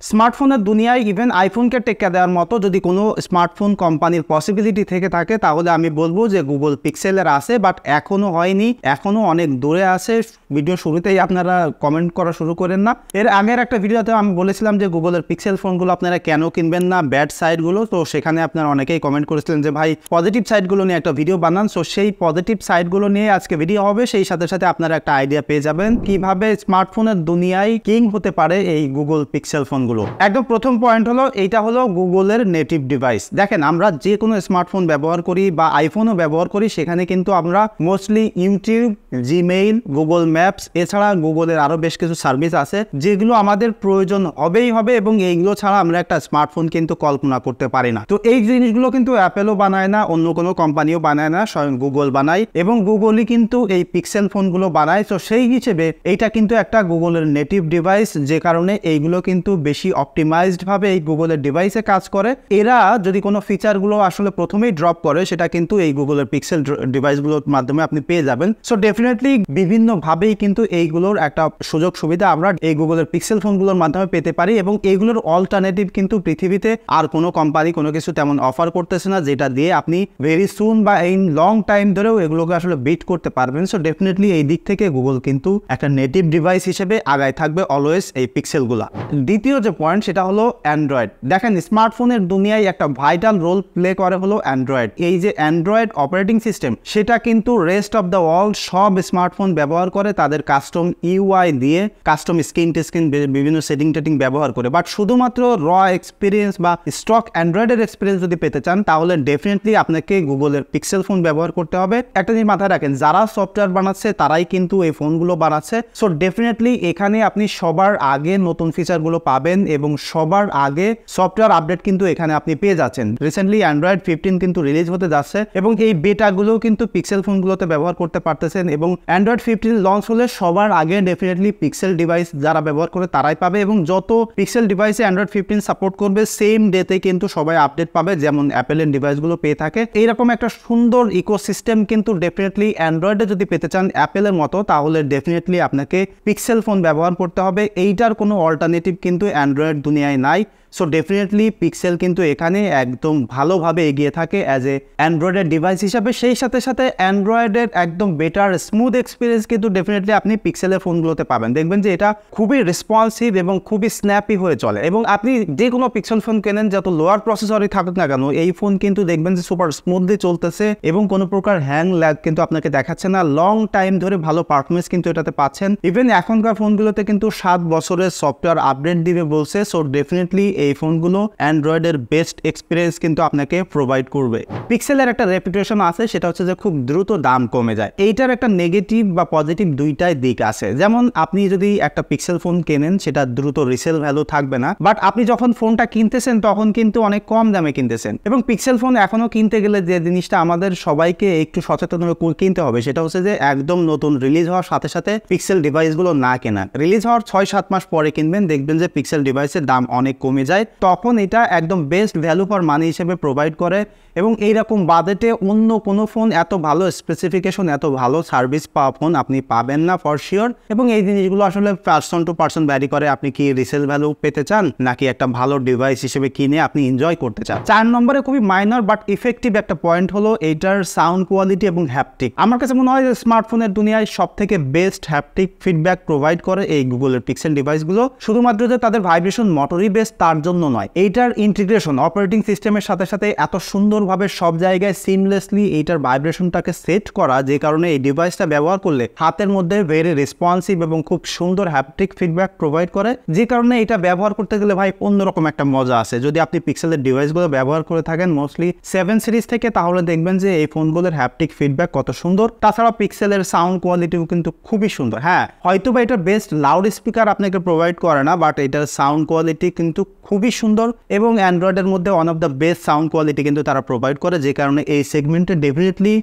স্মার্টফোনের দুনিয়ায় ইভেন আইফোনকে টেক্কা দেওয়ার মতো যদি কোনো স্মার্টফোন কোম্পানির পসিবিলিটি থেকে থাকে তাহলে আমি বলবো যে গুগল পিক্সেলের আছে, বাট এখনও হয়নি, এখনও অনেক দূরে আছে। ভিডিও শুরুতেই আপনারা কমেন্ট করা শুরু করেন না। এর আগের একটা ভিডিওতে আমি বলেছিলাম যে গুগলের পিক্সেল ফোনগুলো আপনারা কেন কিনবেন না, ব্যাড সাইডগুলো। তো সেখানে আপনারা অনেকেই কমেন্ট করেছিলেন যে ভাই পজিটিভ সাইডগুলো নিয়ে একটা ভিডিও বানান। সো সেই পজিটিভ সাইডগুলো নিয়ে আজকে ভিডিও হবে। সেই সাথে সাথে আপনারা একটা আইডিয়া পেয়ে যাবেন কিভাবে স্মার্টফোনের দুনিয়ায় কিং হতে পারে এই গুগল পিক্সেল ফোন। একদম প্রথম পয়েন্ট হলো এইটা হলো গুগলের নেটিভ ডিভাইস। দেখেন আমরা যে কোনো স্মার্টফোন ব্যবহার করি বা আইফোনও ব্যবহার করি, সেখানে কিন্তু আমরা mostly YouTube, Gmail, Google maps, এছাড়া গুগলের আরো বেশ কিছু সার্ভিস আছে যেগুলো আমাদের প্রয়োজন হবেই হবে, এবং এইগুলো ছাড়া আমরা একটা স্মার্টফোন কিন্তু কল্পনা করতে পারি না। তো এই জিনিসগুলো কিন্তু অ্যাপেলও বানায় না, অন্য কোনো কোম্পানিও বানায় না, স্বয়ং গুগল বানায়, এবং গুগলই কিন্তু এই পিক্সেল ফোনগুলো বানায়। তো সেই হিসেবে এইটা কিন্তু একটা গুগলের নেটিভ ডিভাইস, যে কারণে এইগুলো কিন্তু বেশি অপটিমাইজড ভাবে এই গুগলের ডিভাইসে কাজ করে। এরা যদি কোনো ফিচারগুলো আসলে প্রথমেই ড্রপ করে, সেটা কিন্তু এই গুগলের পিক্সেল ডিভাইসগুলোর মাধ্যমে আপনি পেয়ে যাবেন। সো ডেফিনেটলি বিভিন্ন ভাবেই কিন্তু এইগুলোর একটা সুযোগ সুবিধা আমরা এই গুগলের পিক্সেল ফোনগুলোর মাধ্যমে পেতে পারি, এবং এইগুলোর অল্টারনেটিভ কিন্তু পৃথিবীতে আর কোনো কোম্পানি কোনো কিছু তেমন অফার করতেছে না, যেটা দিয়ে আপনি ভেরি সুন বা ইন লং টাইম ধরেও এগুলোকে আসলে বিট করতে পারবেন। সো ডেফিনেটলি এই দিক থেকে গুগল কিন্তু একটা নেটিভ ডিভাইস হিসেবে আগায় থাকবে অলওয়েজ এই পিক্সেলগুলা। দ্বিতীয় যে পয়েন্ট সেটা হলো অ্যান্ড্রয়েড। দেখেন স্মার্টফোনের দুনিয়ায় একটা ভাইটাল রোল প্লে করে হলো অ্যান্ড্রয়েড। এই যে অ্যান্ড্রয়েড অপারেটিং সিস্টেম, সেটা কিন্তু রেস্ট অফ দ্য ওয়ার্ল্ড সব স্মার্টফোন ব্যবহার করে তাদের কাস্টম ইউআই দিয়ে, কাস্টম স্ক্রিন টু স্ক্রিন বিভিন্ন সেটিং টেটিং ব্যবহার করে। বাট শুধুমাত্র র এক্সপিরিয়েন্স বা স্টক অ্যান্ড্রয়েডের এক্সপিরিয়েন্স যদি পেতে চান, তাহলে ডেফিনেটলি আপনাকে গুগলের পিক্সেল ফোন ব্যবহার করতে হবে। একটা জিনিস মাথায় রাখেন, যারা সফটওয়্যার বানাচ্ছে তারাই কিন্তু এই ফোনগুলো বানাচ্ছে। সো ডেফিনেটলি এখানে আপনি সবার আগে নতুন ফিচারগুলো পাবেন, এবং সবার আগে সফটওয়্যার আপডেট কিন্তু এখানে আপনি পেয়ে যাচ্ছেন। রিসেন্টলি অ্যান্ড্রয়েড 15 কিন্তু রিলিজ হতে যাচ্ছে, এবং এই বেটাগুলো কিন্তু পিক্সেল ফোনগুলোতে ব্যবহার করতে পারতেছেন। এবং অ্যান্ড্রয়েড 15 লঞ্চ হলে সবার আগে ডেফিনেটলি পিক্সেল ডিভাইস যারা ব্যবহার করে তারাই পাবে, এবং যত পিক্সেল ডিভাইসে অ্যান্ড্রয়েড 15 সাপোর্ট করবে সেম ডেতে কিন্তু সবাই আপডেট পাবে, যেমন অ্যাপেলের ডিভাইসগুলো পেয়ে থাকে। এইরকম একটা সুন্দর ইকোসিস্টেম কিন্তু ডেফিনেটলি অ্যান্ড্রয়েডে যদি পেতে চান অ্যাপেলের মতো, তাহলে ডেফিনেটলি আপনাকে পিক্সেল ফোন ব্যবহার করতে হবে। এইটার কোনো অল্টারনেটিভ কিন্তু অ্যান্ড্রয়েড দুনিয়ায় নাই। সো ডেফিনেটলি পিক্সেল কিন্তু এখানে একদম ভালোভাবে এগিয়ে থাকে অ্যাজ এ অ্যান্ড্রয়েডের ডিভাইস হিসাবে। সেই সাথে সাথে অ্যান্ড্রয়েডের একদম বেটার স্মুথ এক্সপিরিয়েন্স কিন্তু ডেফিনেটলি আপনি পিক্সেলের ফোনগুলোতে পাবেন। দেখবেন যে এটা খুবই রেসপন্সিভ এবং খুবই স্ন্যাপি হয়ে চলে, এবং আপনি যে কোনো পিক্সেল ফোন কেনেন যত লোয়ার প্রসেসরই থাকুক না কেন, এই ফোন কিন্তু দেখবেন যে সুপার স্মুথলি চলতেছে, এবং কোনো প্রকার হ্যাং ল্যাগ কিন্তু আপনাকে দেখাচ্ছে না। লং টাইম ধরে ভালো পারফরমেন্স কিন্তু এটাতে পাচ্ছেন। ইভেন এখনকার ফোনগুলোতে কিন্তু 7 বছরের সফটওয়্যার আপডেট দিবে বলছে। সো ডেফিনেটলি এই ফোনগুলো অ্যান্ড্রয়েডের বেস্ট এক্সপিরিয়েন্স কিন্তু আপনাকে প্রোভাইড করবে। পিক্সেলের একটা রেপুটেশন আছে, সেটা হচ্ছে যে খুব দ্রুত দাম কমে যায়। এইটার একটা নেগেটিভ বা পজিটিভ দুইটাই দিক আছে। যেমন আপনি যদি একটা পিক্সেল ফোন কেনেন, সেটা দ্রুত রিসেল ভ্যালু থাকবে না, বাট আপনি যখন ফোনটা কিনতেছেন তখন কিন্তু অনেক কম দামে কিনতেছেন। এবং পিক্সেল ফোন এখনো কিনতে গেলে যে জিনিসটা আমাদের সবাইকে একটু সচেতন হয়ে কিনতে হবে, সেটা হচ্ছে যে একদম নতুন রিলিজ হওয়ার সাথে সাথে পিক্সেল ডিভাইসগুলো না কেনা। রিলিজ হওয়ার 6-7 মাস পরে কিনবেন, দেখবেন যে পিক্সেল ডিভাইসের দাম অনেক কমে যায়। তখন এটা একদম বেস্ট ভ্যালু ফর মানি হিসেবে প্রোভাইড করে, এবং এইরকম বাজেটে অন্য কোনো ফোন এত ভালো স্পেসিফিকেশন, এত ভালো সার্ভিস পাওয়া ফোন আপনি পাবেন না ফর শিওর। এবং এই জিনিসগুলো আসলে পার্সন টু পার্সন ভ্যারি করে, আপনি কি রিসেল ভ্যালু পেতে চান নাকি একটা ভালো ডিভাইস হিসেবে কিনে আপনি এনজয় করতে চান। 4 নম্বরে খুবই মাইনর বাট ইফেক্টিভ একটা পয়েন্ট হলো এইটার সাউন্ড কোয়ালিটি এবং হ্যাপটিক। আমার কাছে মনে হয় যে স্মার্টফোনের দুনিয়ায় সব থেকে বেস্ট হ্যাপটিক ফিডব্যাক প্রোভাইড করে এই গুগলের পিক্সেল ডিভাইসগুলো। শুধুমাত্র যে তাদের ভাইব্রেশন মোটরই বেস্ট তার জন্য নয়, এইটার ইন্টিগ্রেশন অপারেটিং সিস্টেমের সাথে সাথে এত সুন্দরভাবে সব জায়গায় সিমলেসলি এইটার ভাইব্রেশনটাকে সেট করা, যে কারণে এই ডিভাইসটা ব্যবহার করলে হাতের মধ্যে ভেরি রেসপন্সিভ এবং খুব সুন্দর হ্যাপটিক ফিডব্যাক প্রোভাইড করে, যে কারণে এটা ব্যবহার করতে গেলে ভাই অন্যরকম একটা মজা আছে। যদি আপনি পিক্সেলের ডিভাইসগুলো ব্যবহার করে থাকেন মোস্টলি 7 সিরিজ থেকে, তাহলে দেখবেন যে এই ফোনগুলোর হ্যাপটিক ফিডব্যাক কত সুন্দর। তাছাড়া পিক্সেলের সাউন্ড কোয়ালিটিও কিন্তু খুবই সুন্দর। হ্যাঁ, হয়তো বা এটা বেস্ট লাউড স্পিকার আপনাকে প্রোভাইড করে না, বাট এটার সাউন্ড কোয়ালিটি কিন্তু খুবই সুন্দর, এবং অ্যান্ড্রয়েডের মধ্যে one of the best sound quality কিন্তু তারা প্রোভাইড করে, যে কারণে এই সেগমেন্টে ডেফিনেটলি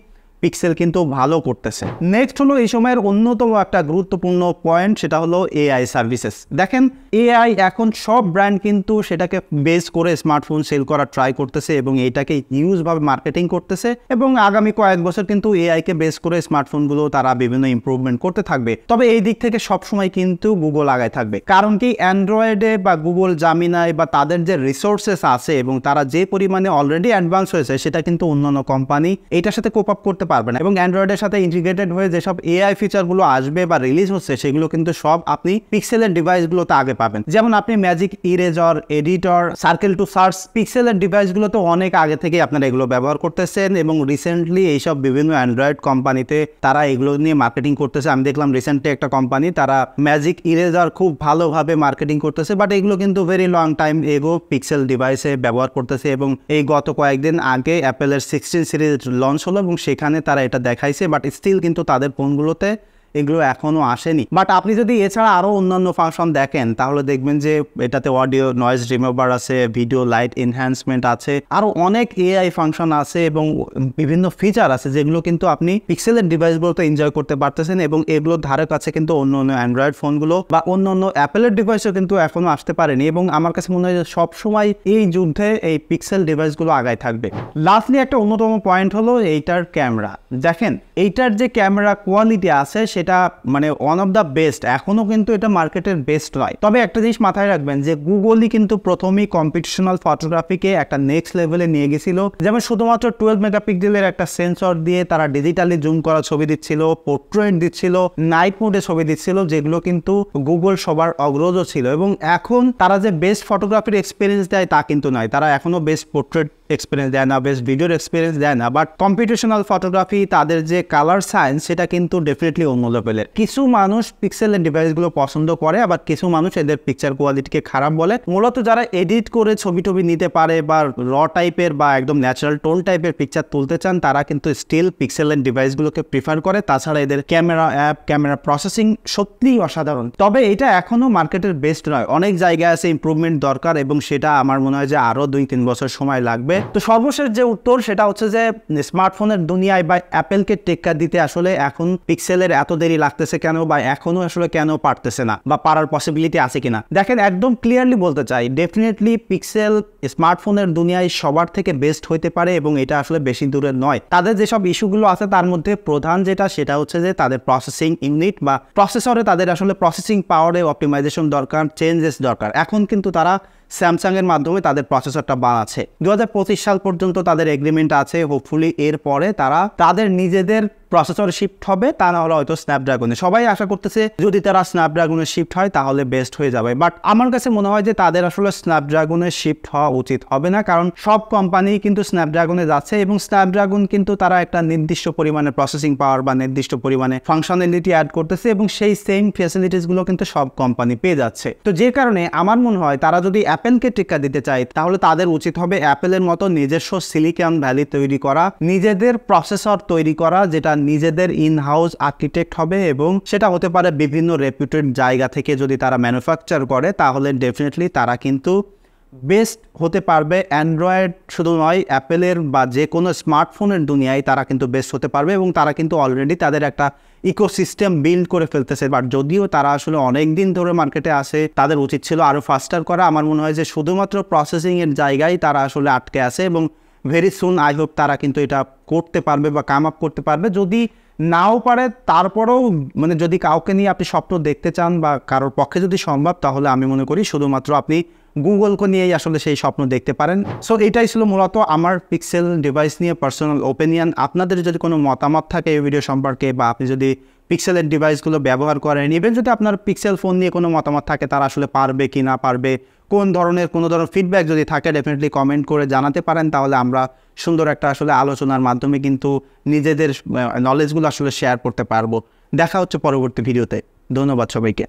পিক্সেল কিন্তু ভালো করতেছে। নেক্সট হলো এই সময়ের অন্যতম একটা গুরুত্বপূর্ণ পয়েন্ট, সেটা হলো এআই সার্ভিসেস। দেখেন এআই এখন সব ব্র্যান্ড কিন্তু সেটাকে বেস করে স্মার্টফোন সেল করার ট্রাই করতেছে এবং এটাকে হিউজভাবে মার্কেটিং করতেছে এবং আগামী কয়েক বছর কিন্তু এআইকে বেস করে স্মার্টফোনগুলো তারা বিভিন্ন ইমপ্রুভমেন্ট করতে থাকবে। তবে এই দিক থেকে সবসময় কিন্তু গুগল আগায় থাকবে, কারণ কি অ্যান্ড্রয়েডে বা গুগল জামিনাই বা তাদের যে রিসোর্সেস আছে এবং তারা যে পরিমাণে অলরেডি অ্যাডভান্স হয়েছে সেটা কিন্তু অন্যান্য কোম্পানি এটার সাথে কোপ আপ করতে পারবে না। এবং অ্যান্ড্রয়েডের সাথে ইন্টিগ্রেটেড হয়ে যেসব এআই ফিচারগুলো আসবে বা রিলিজ হচ্ছে সেগুলো কিন্তু সব আপনি পিক্সেলের ডিভাইসগুলোতে আগে পাবেন। যেমন আপনি magic eraser, editor, circle to search, পিক্সেলের ডিভাইসগুলোতে অনেক আগে থেকে আপনারা এগুলো ব্যবহার করতেছেন এবং রিসেন্টলি এইসব বিভিন্ন অ্যান্ড্রয়েড কোম্পানিতে তারা এগুলো নিয়ে মার্কেটিং করতেছে। আমি দেখলাম রিসেন্টলি একটা কোম্পানি তারা ম্যাজিক ইরেজার খুব ভালোভাবে মার্কেটিং করতেছে, বাট এগুলো কিন্তু ভেরি লং টাইম এগো পিক্সেল ডিভাইসে ব্যবহার করতেছে এবং এই গত কয়েকদিন আগে অ্যাপেলের 16 সিরিজ লঞ্চ হলো এবং সেখানে তারা এটা দেখাইছে, বাট স্টিল কিন্তু তাদের ফোনগুলোতে এগুলো এখনও আসেনি। বাট আপনি যদি এছাড়া আরও অন্যান্য ফাংশন দেখেন তাহলে দেখবেন যে এটাতে অডিও নয়েজ রিমুভার আছে, ভিডিও লাইট এনহ্যান্সমেন্ট আছে, আরও অনেক এআই ফাংশন আছে এবং বিভিন্ন ফিচার আছে যেগুলো কিন্তু আপনি পিক্সেলের ডিভাইসগুলোতে এনজয় করতে পারতেছেন এবং এগুলোর ধারে কাছে কিন্তু অন্য অন্য অ্যান্ড্রয়েড ফোনগুলো বা অন্য অন্য অ্যাপেলের ডিভাইসও কিন্তু এখনও আসতে পারেনি এবং আমার কাছে মনে হয় যে সবসময় এই যুদ্ধে এই পিক্সেল ডিভাইসগুলো আগায় থাকবে। লাস্টলি একটা অন্যতম পয়েন্ট হলো এইটার ক্যামেরা। দেখেন এইটার যে ক্যামেরা কোয়ালিটি আছে এটা মানে ওয়ান অফ দ্য বেস্ট, এখনো কিন্তু এটা মার্কেটের বেস্ট নয়। তবে একটা জিনিস মাথায় রাখবেন যে গুগলই কিন্তু প্রথমেই কম্পিটিশনাল ফটোগ্রাফিকে একটা নেক্সট লেভেলে নিয়ে গেছিল। যেমন শুধুমাত্র 12 মেগাপিক্সেলের একটা সেন্সর দিয়ে তারা ডিজিটালি জুম করা ছবি দিচ্ছিল, পোর্ট্রেট দিচ্ছিল, নাইট মোডে ছবি দিচ্ছিল, যেগুলো কিন্তু গুগল সবার অগ্রজ ছিল। এবং এখন তারা যে বেস্ট ফটোগ্রাফির এক্সপিরিয়েন্স দেয় তা কিন্তু নয়, তারা এখনো বেস্ট পোর্ট্রেট এক্সপিরিয়েন্স দেয় না, বেস্ট ভিডিওর এক্সপিরিয়েন্স দেয় না, বাট কম্পিটিশনাল ফটোগ্রাফি তাদের যে কালার সায়েন্স সেটা কিন্তু ডেফিনেটলি অন্য লেভেলের। কিছু মানুষ পিক্সেলের ডিভাইসগুলো পছন্দ করে, আবার কিছু মানুষ এদের পিকচার কোয়ালিটিকে খারাপ বলে। মূলত যারা এডিট করে ছবি টবি নিতে পারে বা র টাইপের বা একদম ন্যাচারাল টোন টাইপের পিকচার তুলতে চান তারা কিন্তু স্টিল পিক্সেলের ডিভাইসগুলোকে প্রিফার করে। তাছাড়া এদের ক্যামেরা অ্যাপ, ক্যামেরা প্রসেসিং সত্যিই অসাধারণ। তবে এটা এখনো মার্কেটের বেস্ট নয়, অনেক জায়গায় আছে ইমপ্রুভমেন্ট দরকার এবং সেটা আমার মনে হয় যে আরো 2-3 বছর সময় লাগবে। তো সর্বশেষ যে উত্তর সেটা হচ্ছে যে স্মার্টফোনের দুনিয়ায় বা অ্যাপেলকে টেক্কা দিতে আসলে এখন পিক্সেলের এত দেরি লাগতেছে কেন বা এখনো আসলে কেন পারতেছে না বা পারার পসিবিলিটি আছে কিনা। দেখেন একদম ক্লিয়ারলি বলতে চাই, ডেফিনেটলি পিক্সেল স্মার্টফোনের দুনিয়ায় সবার থেকে বেস্ট হইতে পারে এবং এটা আসলে বেশি দূরে নয়। তাদের যেসব ইস্যুগুলো আছে তার মধ্যে প্রধান যেটা সেটা হচ্ছে যে তাদের প্রসেসিং ইউনিট বা প্রসেসরে তাদের আসলে প্রসেসিং পাওয়ারে অপটিমাইজেশন দরকার, চেঞ্জেস দরকার। এখন কিন্তু তারা স্যামসাং এর মাধ্যমে তাদের প্রসেসরটা বানাচ্ছে। 2025 সাল পর্যন্ত তাদের এগ্রিমেন্ট আছে। হোপফুলি এর পরে তারা তাদের নিজেদের প্রসেসর শিফট হবে, তা না হলে হয়তো স্ন্যাপড্রাগনে। সবাই আশা করতেছে যদি তারা স্ন্যাপড্রাগনে শিফট হয় তাহলে বেস্ট হয়ে যাবে, বাট আমার কাছে মনে হয় যে তাদের আসলে স্ন্যাপড্রাগনে শিফট হওয়া উচিত হবে না, কারণ সব কোম্পানি কিন্তু স্ন্যাপড্রাগনে যাচ্ছে এবং স্ন্যাপড্রাগন কিন্তু তারা একটা নির্দিষ্ট পরিমাণে প্রসেসিং পাওয়ার বা নির্দিষ্ট পরিমাণে ফাংশনালিটি অ্যাড করতেছে এবং সেই সেম ফ্যাসিলিটিসগুলো কিন্তু সব কোম্পানি পেয়ে যাচ্ছে। তো যে কারণে আমার মনে হয় তারা যদি অ্যাপেলকে টিকা দিতে চায় তাহলে তাদের উচিত হবে অ্যাপেলের মতো নিজস্ব সিলিকন ভ্যালি তৈরি করা, নিজেদের প্রসেসর তৈরি করা যেটা নিজেদের ইন হাউস আর্কিটেক্ট হবে এবং সেটা হতে পারে বিভিন্ন রেপুটেড জায়গা থেকে। যদি তারা ম্যানুফ্যাকচার করে তাহলে ডেফিনেটলি তারা কিন্তু বেস্ট হতে পারবে। অ্যান্ড্রয়েড শুধু নয়, অ্যাপেলের বা যে কোনো স্মার্টফোনের দুনিয়ায় তারা কিন্তু বেস্ট হতে পারবে এবং তারা কিন্তু অলরেডি তাদের একটা ইকোসিস্টেম বিল্ড করে ফেলতেছে। বাট যদিও তারা আসলে অনেক দিন ধরে মার্কেটে আসে, তাদের উচিত ছিল আরও ফাস্টার করা। আমার মনে হয় যে শুধুমাত্র প্রসেসিংয়ের জায়গায় তারা আসলে আটকে আছে এবং ভেরি সুন আই হোপ তারা কিন্তু এটা করতে পারবে বা কাম আপ করতে পারবে। যদি নাও পারে তারপরেও মানে যদি কাউকে নিয়ে আপনি স্বপ্ন দেখতে চান বা কারোর পক্ষে যদি সম্ভব তাহলে আমি মনে করি শুধুমাত্র আপনি গুগলকে নিয়েই আসলে সেই স্বপ্ন দেখতে পারেন। সো এটাই ছিল মূলত আমার পিক্সেল ডিভাইস নিয়ে পার্সোনাল ওপিনিয়ন। আপনাদের যদি কোনো মতামত থাকে এই ভিডিও সম্পর্কে বা আপনি যদি পিক্সেলের ডিভাইসগুলো ব্যবহার করেন, ইভেন যদি আপনার পিক্সেল ফোন নিয়ে কোনো মতামত থাকে তারা আসলে পারবে কি না পারবে, কোনো ধরনের ফিডব্যাক যদি থাকে ডেফিনেটলি কমেন্ট করে জানাতে পারেন, তাহলে আমরা সুন্দর একটা আসলে আলোচনার মাধ্যমে কিন্তু নিজেদের নলেজগুলো আসলে শেয়ার করতে পারবো। দেখা হচ্ছে পরবর্তী ভিডিওতে। ধন্যবাদ সবাইকে।